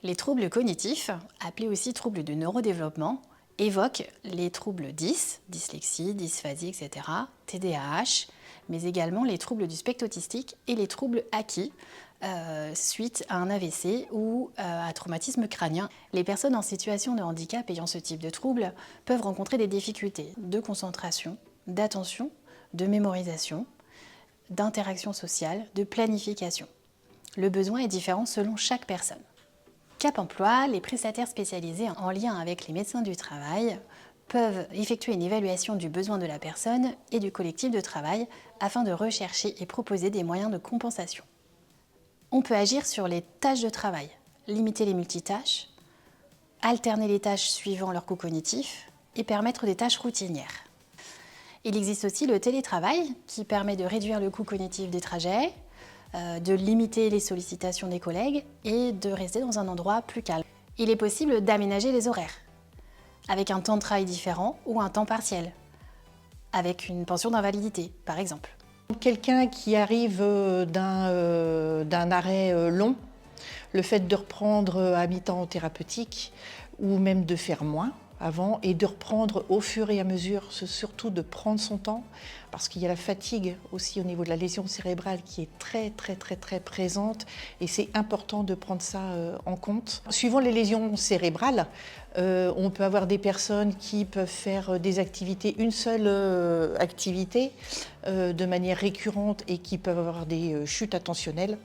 Les troubles cognitifs, appelés aussi troubles de neurodéveloppement, évoquent les troubles dyslexie, dysphasie, etc., TDAH, mais également les troubles du spectre autistique et les troubles acquis suite à un AVC ou à traumatisme crânien. Les personnes en situation de handicap ayant ce type de troubles peuvent rencontrer des difficultés de concentration, d'attention, de mémorisation, d'interaction sociale, de planification. Le besoin est différent selon chaque personne. Cap Emploi, les prestataires spécialisés en lien avec les médecins du travail peuvent effectuer une évaluation du besoin de la personne et du collectif de travail afin de rechercher et proposer des moyens de compensation. On peut agir sur les tâches de travail, limiter les multitâches, alterner les tâches suivant leur coût cognitif et permettre des tâches routinières. Il existe aussi le télétravail qui permet de réduire le coût cognitif des trajets, de limiter les sollicitations des collègues et de rester dans un endroit plus calme. Il est possible d'aménager les horaires, avec un temps de travail différent ou un temps partiel, avec une pension d'invalidité, par exemple. Quelqu'un qui arrive d'un arrêt long, le fait de reprendre à mi-temps thérapeutique ou même de faire moins avant et de reprendre au fur et à mesure, surtout de prendre son temps parce qu'il y a la fatigue aussi au niveau de la lésion cérébrale qui est très présente et c'est important de prendre ça en compte. Suivant les lésions cérébrales, on peut avoir des personnes qui peuvent faire des activités, une seule activité de manière récurrente et qui peuvent avoir des chutes attentionnelles.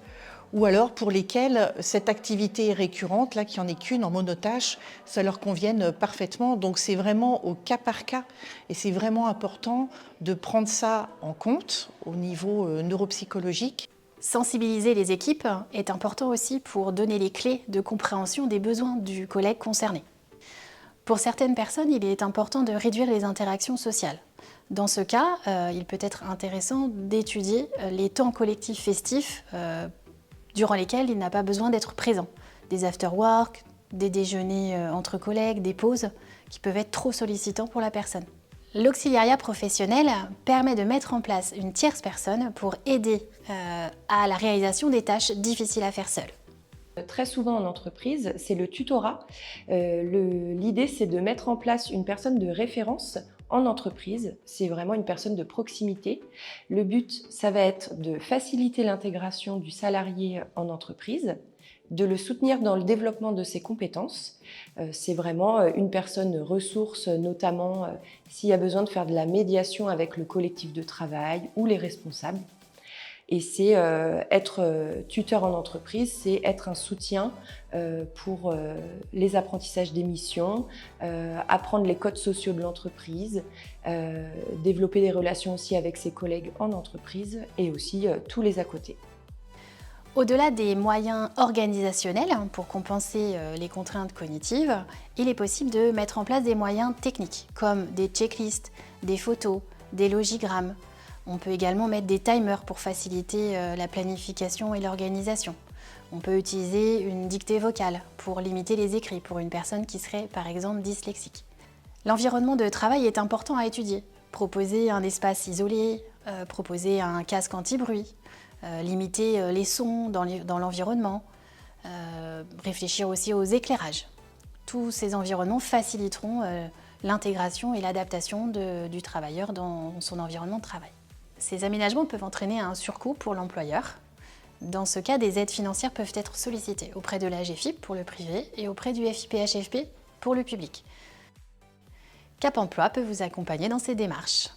Ou alors pour lesquels cette activité récurrente, là, qui en est qu'une en monotâche, ça leur convienne parfaitement. Donc c'est vraiment au cas par cas et c'est vraiment important de prendre ça en compte au niveau neuropsychologique. Sensibiliser les équipes est important aussi pour donner les clés de compréhension des besoins du collègue concerné. Pour certaines personnes, il est important de réduire les interactions sociales. Dans ce cas, il peut être intéressant d'étudier les temps collectifs festifs durant lesquels il n'a pas besoin d'être présent. Des after-work, des déjeuners entre collègues, des pauses qui peuvent être trop sollicitants pour la personne. L'auxiliariat professionnel permet de mettre en place une tierce personne pour aider à la réalisation des tâches difficiles à faire seule. Très souvent en entreprise, c'est le tutorat. L'idée, c'est de mettre en place une personne de référence en entreprise. C'est vraiment une personne de proximité. Le but, ça va être de faciliter l'intégration du salarié en entreprise, de le soutenir dans le développement de ses compétences. C'est vraiment une personne ressource, notamment s'il y a besoin de faire de la médiation avec le collectif de travail ou les responsables. Et c'est être tuteur en entreprise, c'est être un soutien pour les apprentissages des missions, apprendre les codes sociaux de l'entreprise, développer des relations aussi avec ses collègues en entreprise et aussi tous les à côté. Au-delà des moyens organisationnels pour compenser les contraintes cognitives, il est possible de mettre en place des moyens techniques comme des checklists, des photos, des logigrammes. On peut également mettre des timers pour faciliter la planification et l'organisation. On peut utiliser une dictée vocale pour limiter les écrits pour une personne qui serait par exemple dyslexique. L'environnement de travail est important à étudier. Proposer un espace isolé, proposer un casque anti-bruit, limiter les sons dans l'environnement, réfléchir aussi aux éclairages. Tous ces environnements faciliteront l'intégration et l'adaptation du travailleur dans son environnement de travail. Ces aménagements peuvent entraîner un surcoût pour l'employeur. Dans ce cas, des aides financières peuvent être sollicitées auprès de l'AGFIP pour le privé et auprès du FIPHFP pour le public. Cap Emploi peut vous accompagner dans ces démarches.